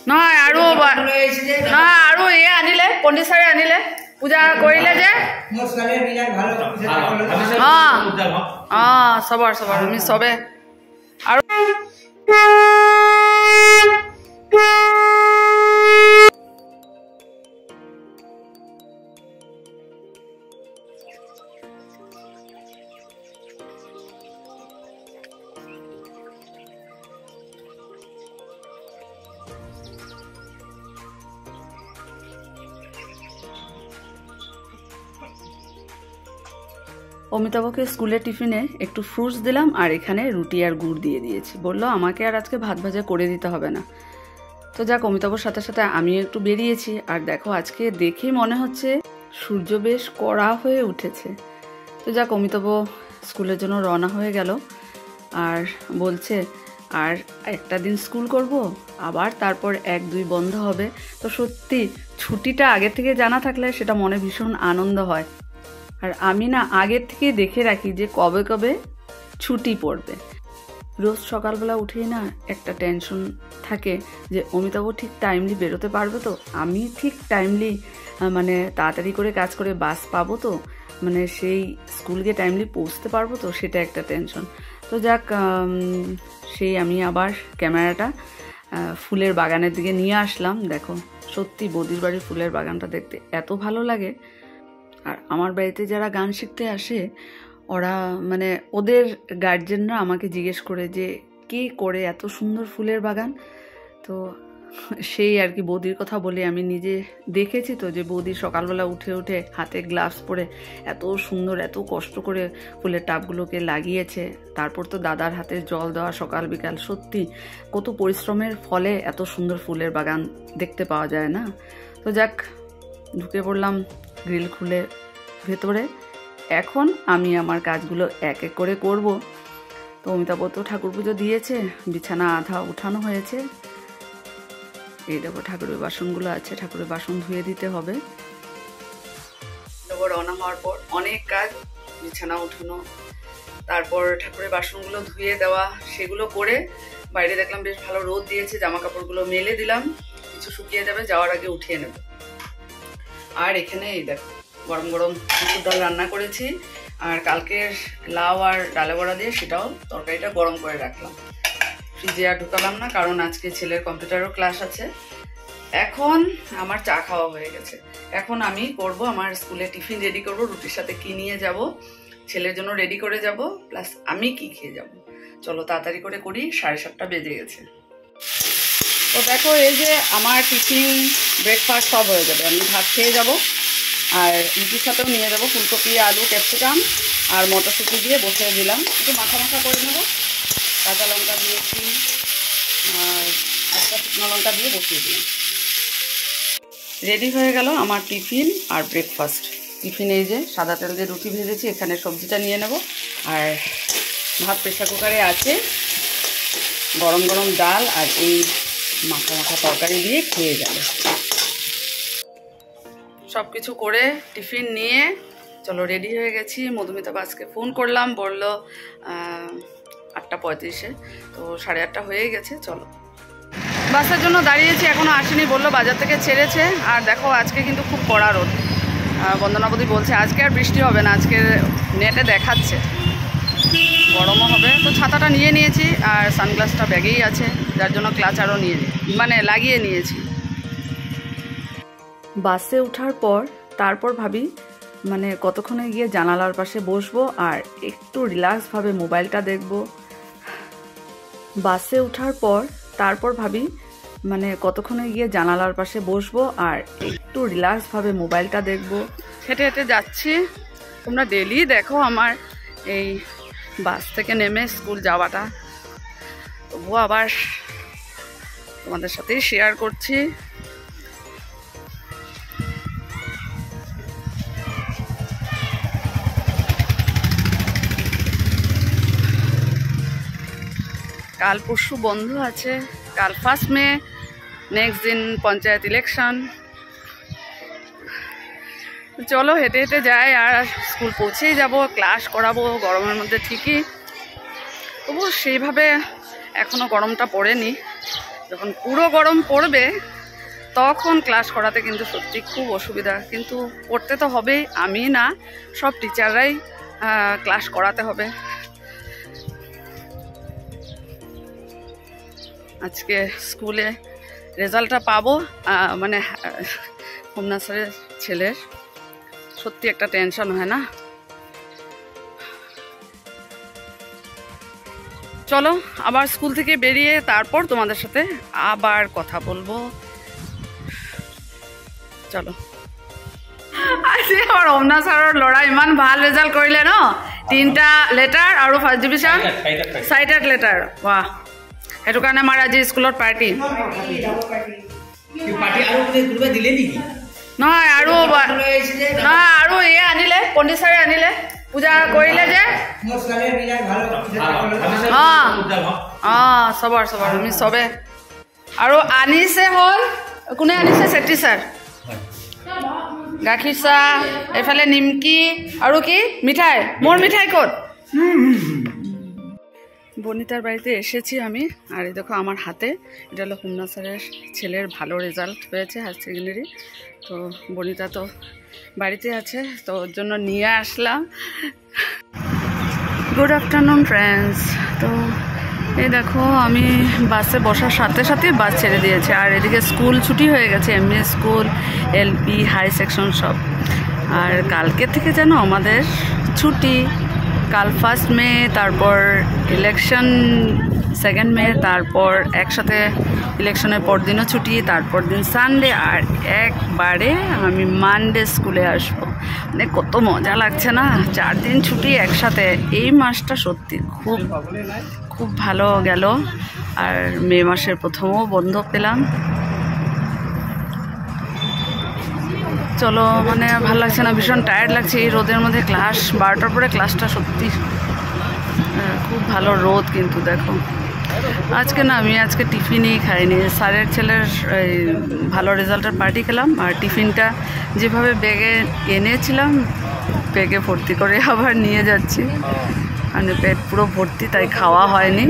নহয় আৰু নহয় আৰু এয়া আনিলে পণ্ডিত ছাৰে আনিলে পূজা কৰিলে যে চবৰ আমি চবে আৰু অমিতাভকে স্কুলের টিফিনে একটু ফ্রুটস দিলাম আর এখানে রুটি আর গুড় দিয়ে দিয়েছি। বললো আমাকে আর আজকে ভাত ভাজা করে দিতে হবে না। তো যাক, অমিতাভর সাথে সাথে আমিও একটু বেরিয়েছি। আর দেখো আজকে দেখেই মনে হচ্ছে সূর্য বেশ কড়া হয়ে উঠেছে। তো যাক, অমিতাভ স্কুলের জন্য রওনা হয়ে গেল আর বলছে আর একটা দিন স্কুল করব, আবার তারপর 1-2 বন্ধ হবে। তো সত্যি ছুটিটা আগে থেকে জানা থাকলে সেটা মনে ভীষণ আনন্দ হয়। আর আমি না আগের থেকে দেখে রাখি যে কবে কবে ছুটি পড়বে। রোজ সকালবেলা উঠেই না একটা টেনশন থাকে যে অমিতাভ ঠিক টাইমলি বেরোতে পারবে তো, আমি ঠিক টাইমলি মানে তাড়াতাড়ি করে কাজ করে বাস পাবো তো, মানে সেই স্কুল গিয়ে টাইমলি পৌঁছতে পারবো তো, সেটা একটা টেনশন। তো যাক, সেই আমি আবার ক্যামেরাটা ফুলের বাগানের দিকে নিয়ে আসলাম। দেখো সত্যি বৌদির বাড়ির ফুলের বাগানটা দেখতে এত ভালো লাগে। আর আমার বাড়িতে যারা গান শিখতে আসে ওরা মানে ওদের গার্জেনরা আমাকে জিজ্ঞেস করে যে কে করে এত সুন্দর ফুলের বাগান। তো সেই আর কি বৌদির কথা বলে আমি নিজে দেখেছি তো যে বৌদি সকালবেলা উঠে উঠে হাতে গ্লাভস পরে এত সুন্দর এত কষ্ট করে ফুলের টাবগুলোকে লাগিয়েছে। তারপর তো দাদার হাতে জল দেওয়া সকাল বিকাল, সত্যি কত পরিশ্রমের ফলে এত সুন্দর ফুলের বাগান দেখতে পাওয়া যায় না। তো যাক, ঢুকে পড়লাম গ্রিল খুলে ভেতরে। এখন আমি আমার কাজগুলো এক এক করে করব। তো অমিতাভ তো ঠাকুর পুজো দিয়েছে, বিছানা আধা উঠানো হয়েছে। এই দেখো ঠাকুরের বাসনগুলো আছে, ঠাকুরের বাসন ধুয়ে দিতে হবে। তারপর রওনা হওয়ার পর অনেক কাজ, বিছানা উঠানো, তারপর ঠাকুরের বাসনগুলো ধুয়ে দেওয়া, সেগুলো করে বাইরে দেখলাম বেশ ভালো রোদ দিয়েছে, জামা কাপড়গুলো মেলে দিলাম, কিছু শুকিয়ে যাবে, যাওয়ার আগে উঠিয়ে নেব। আর এখানে এই দেখো গরম গরম মুসুর ডাল রান্না করেছি, আর কালকের লাউ আর ডালে বড়া দিয়ে সেটাও তরকারিটা গরম করে রাখলাম। ফ্রিজে আর ঢুকালাম না, কারণ আজকে ছেলের কম্পিউটারও ক্লাস আছে। এখন আমার চা খাওয়া হয়ে গেছে। এখন আমি করব আমার স্কুলে টিফিন রেডি করব, রুটির সাথে কি নিয়ে যাব, ছেলের জন্য রেডি করে যাব, প্লাস আমি কি খেয়ে যাব। চলো তাড়াতাড়ি করে করি, 7:30 বেজে গেছে। তো দেখো এই যে আমার টিফিন ব্রেকফাস্ট সব হয়ে যাবে। আমি ভাত খেয়ে যাব আর রুটির সাথেও নিয়ে যাবো ফুলকপি, আলু, ক্যাপসিকাম আর মটরশুঁটি দিয়ে বসিয়ে দিলাম। একটু মাখা মাখা করে নেবো, কাঁচা লঙ্কা দিয়েছি আর একটা শুকনো লঙ্কা দিয়ে বসিয়ে দিলাম। রেডি হয়ে গেল আমার টিফিন আর ব্রেকফাস্ট। টিফিনে এই যে সাদা তেল দিয়ে রুটি ভেজেছি, এখানে সবজিটা নিয়ে নেব। আর ভাত প্রেসার কুকারে আছে, গরম গরম ডাল আর এই মাখা মাখা তরকারি দিয়ে খেয়ে যাবে। সব কিছু করে টিফিন নিয়ে চলো রেডি হয়ে গেছি। মধুমিতা বাসকে ফোন করলাম, বললো 8:35, তো 8:30 হয়ে গেছে। চলো বাসের জন্য দাঁড়িয়েছি, এখনও আসেনি, বললো বাজার থেকে ছেড়েছে। আর দেখো আজকে কিন্তু খুব কড়া রোদ। বন্দনাবতী বলছে আজকে আর বৃষ্টি হবে না, আজকে নেটে দেখাচ্ছে গরমও হবে। তো ছাতাটা নিয়ে নিয়েছি আর সানগ্লাসটা ব্যাগেই আছে, যার জন্য ক্লাচ আরও লাগিয়ে নিয়েছি। বাসে ওঠার পর তারপর ভাবি মানে কতক্ষণে গিয়ে জানালার পাশে বসবো আর একটু রিল্যাক্সভাবে মোবাইলটা দেখব। বাসে ওঠার পর তারপর ভাবি মানে কতক্ষণে গিয়ে জানালার পাশে বসবো আর একটু রিল্যাক্সভাবে মোবাইলটা দেখব। হেঁটে হেঁটে যাচ্ছি, তোমরা ডেলি দেখো আমার এই বাস থেকে নেমে স্কুল যাওয়াটা, তবুও আবার তোমাদের সাথেই শেয়ার করছি। কাল পরশু বন্ধ আছে, কাল 1 মে, নেক্সট দিন পঞ্চায়েত ইলেকশন। চলো হেঁটে হেঁটে যাই, আর স্কুল পৌঁছেই যাব, ক্লাস করাবো গরমের মধ্যে ঠিকই, তবু সেইভাবে এখনও গরমটা পড়েনি। যখন পুরো গরম পড়বে তখন ক্লাস করাতে কিন্তু সত্যি খুব অসুবিধা, কিন্তু করতে তো হবেই, আমি না সব টিচাররাই ক্লাস করাতে হবে। আজকে স্কুলে রেজাল্টটা পাবো, মানে হোমনা স্যারের ছেলের সত্যি একটা টেনশন হয় না। চলো আবার স্কুল থেকে বেরিয়ে তারপর তোমাদের সাথে আবার কথা বলবো। চলো। আজি আমাৰ হোমনা ছাৰৰ ল'ৰা ইমান ভাল ৰিজাল্ট কৰিলে ন, 3টা লেটাৰ আৰু ফাৰ্ষ্ট ডিভিজন 4টা লেটাৰ। বাহ, সেইটো কাৰণে আমাৰ আজি স্কুলত পাৰ্টি নহয়, আৰু নহয় আৰু এয়ে আনিলে, পণ্ডিত ছাৰে আনিলে, পূজা কৰিলে যে। চবৰ আমি চবে। আৰু আনিছে হ'ল কোনে আনিছে? চেত্ৰী ছাৰ। গাখীৰ চাহ, এফালে নিমকি আৰু কি মিঠাই। মোৰ মিঠাই ক'ত? বনিতার বাড়িতে এসেছি আমি, আর এই দেখো আমার হাতে এটা হলো হোমনা স্যারের ছেলের ভালো রেজাল্ট হয়েছে হায়ার সেকেন্ডারি। তো বনিতা তো বাড়িতে আছে, তো ওর জন্য নিয়ে আসলাম। Good afternoon friends. তো এই দেখো আমি বাসে বসার সাথে সাথে বাস ছেড়ে দিয়েছে, আর এদিকে স্কুল ছুটি হয়ে গেছে, MA school, LP, high section সব। আর কালকে থেকে যেন আমাদের ছুটি, কাল 1 মে, তারপর ইলেকশন 2 মে, তারপর একসাথে ইলেকশনের পর দিনও ছুটি, তারপর দিন সানডে, আর একবারে আমি মানডে স্কুলে আসবো। মানে কত মজা লাগছে না, 4 দিন ছুটি একসাথে। এই মাসটা সত্যি খুব খুব ভালো গেল, আর মে মাসের প্রথমও বন্ধ পেলাম। চলো, মানে ভালো লাগছে না, ভীষণ টায়ার্ড লাগছে এই রোদের মধ্যে। ক্লাস 12টার পরে ক্লাসটা সত্যি খুব ভালো রোদ, কিন্তু দেখো আজকে না আমি আজকে টিফিনই খাইনি। স্যারের ছেলের এই ভালো রেজাল্টের পার্টি খেলাম, আর টিফিনটা যেভাবে ব্যাগে এনেছিলাম ব্যাগে ভর্তি করে আবার নিয়ে যাচ্ছি, মানে পেট পুরো ভর্তি, তাই খাওয়া হয়নি।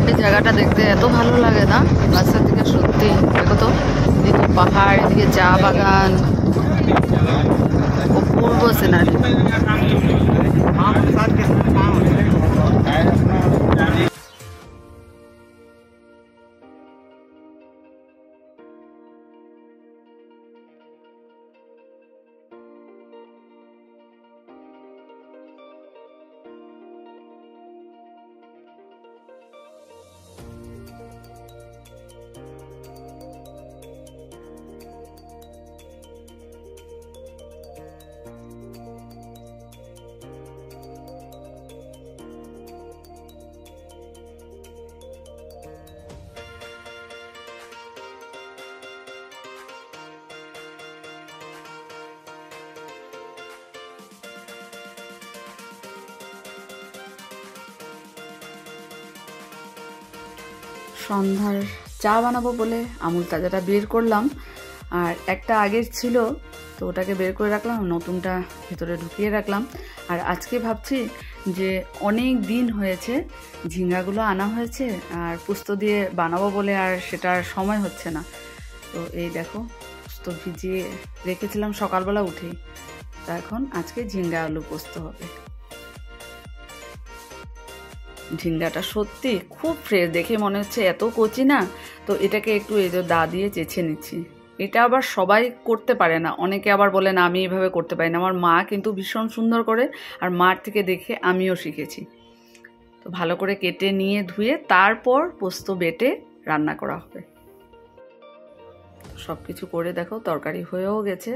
এই জায়গাটা দেখতে এত ভালো লাগে না বাসের থেকে, সত্যি। দেখো তো, এদিকে পাহাড়, এদিকে চা বাগান, অপূর্ব সিনারি। সন্ধ্যার চা বানাবো বলে আমুল তাজাটা বের করলাম, আর একটা আগের ছিল তো ওটাকে বের করে রাখলাম, নতুনটা ভেতরে ঢুকিয়ে রাখলাম। আর আজকে ভাবছি যে অনেক দিন হয়েছে ঝিঙ্গাগুলো আনা হয়েছে, আর পোস্ত দিয়ে বানাবো বলে আর সেটার সময় হচ্ছে না। তো এই দেখো, পোস্ত ভিজিয়ে রেখেছিলাম সকালবেলা উঠেই, তা এখন আজকে ঝিঙ্গা আলু পোস্ত হবে। ঝিঙ্গাটা সত্যি খুব ফ্রেশ, দেখে মনে হচ্ছে এত কচি না। তো এটাকে একটু এই যে দা দিয়ে চেঁচে নিচ্ছি। এটা আবার সবাই করতে পারে না, অনেকে আবার বলে না আমি এইভাবে করতে পারি না। আমার মা কিন্তু ভীষণ সুন্দর করে, আর মার থেকে দেখে আমিও শিখেছি। তো ভালো করে কেটে নিয়ে ধুয়ে তারপর পোস্ত বেটে রান্না করা হবে। সব কিছু করে দেখো তরকারি হয়েও গেছে,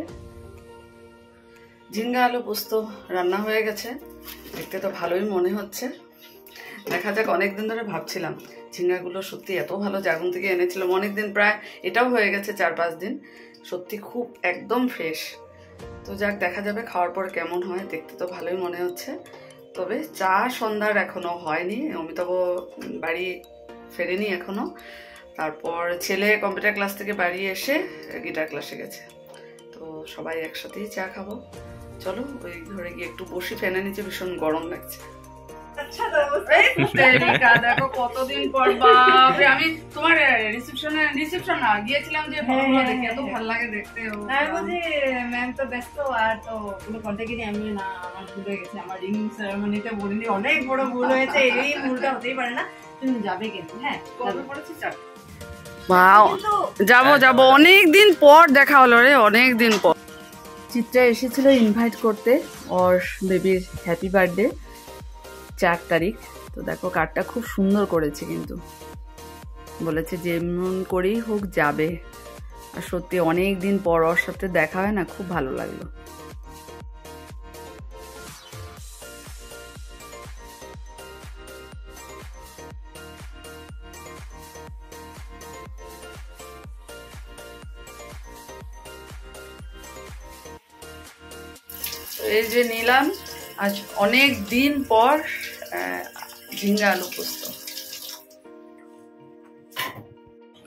ঝিঙ্গা আলু পোস্ত রান্না হয়ে গেছে। দেখতে তো ভালোই মনে হচ্ছে, দেখা যাক। অনেকদিন ধরে ভাবছিলাম ঝিঙ্গাগুলো সত্যি এত ভালো, জাগুন থেকে এনেছিলাম অনেকদিন, প্রায় এটাও হয়ে গেছে 4-5 দিন, সত্যি খুব একদম ফ্রেশ। তো যাক, দেখা যাবে খাওয়ার পর কেমন হয়। দেখতে তো ভালোই মনে হচ্ছে, তবে চা সন্ধ্যার এখনো হয়নি, অমিতাভ বাড়ি ফেরেনি এখনো। তারপর ছেলে কম্পিউটার ক্লাস থেকে বাড়ি এসে গিটার ক্লাসে গেছে। তো সবাই একসাথেই চা খাবো। চলো ওই ঘরে গিয়ে একটু বসি, ফ্যানের নিচে ভীষণ গরম লাগছে। দেখো কতদিন পর বাপরে, আমি তোমার রিসেপশন না গিয়েছিলাম যে ফটোগুলো দেখে এত ভালো লাগে দেখতে। ম্যাম তো ব্যস্ত আর তো কোনো কন্ট্যাক্টই নেই। আমি না, আমার ভুল হয়ে গেছে, আমার রিং সেরেমনিতে বলিনি, অনেক বড় ভুল হয়েছে। এই ভুলটা হতেই পারে না। তুমি যাবে কিন্তু? হ্যাঁ, কবে পড়েছি? যাবো যাবো, অনেক দিন পর দেখা হলো রে, অনেক দিন পর। চিত্রা এসেছিল ইনভাইট করতে ওর বেবির হ্যাপি বার্থডে 4 তারিখ। তো দেখো কার্ডটা খুব সুন্দর করেছে, কিন্তু বলেছে যেমন করেই হোক যাবে। আর সত্যি অনেক দিন পর ওর সাথে দেখা হয় না, খুব ভালো লাগলো। এই যে নিলাম আজ অনেক দিন পর ঝিঙ্গা আলু পোস্ত।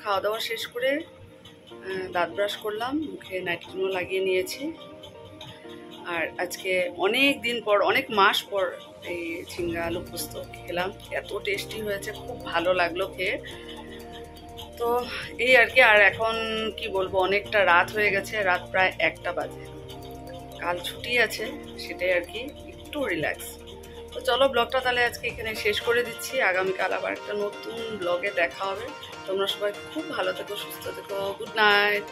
খাওয়া দাওয়া শেষ করে দাঁত ব্রাশ করলাম, মুখে নাইট ক্রিমও লাগিয়ে নিয়েছি। আর আজকে অনেক দিন পর, অনেক মাস পর এই ঝিঙ্গা আলু পোস্ত খেলাম। এত টেস্টি হয়েছে, খুব ভালো লাগলো খেয়ে। তো এই আর কি। আর এখন কি বলবো, অনেকটা রাত হয়ে গেছে, রাত প্রায় 1টা বাজে। কাল ছুটি আছে, সেটাই আর কি, একটু রিল্যাক্স। তো চলো ব্লগটা তাহলে আজকে এখানে শেষ করে দিচ্ছি। আগামীকাল আবার একটা নতুন ব্লগে দেখা হবে। তোমরা সবাই খুব ভালো থেকো, সুস্থ থেকো। Good night.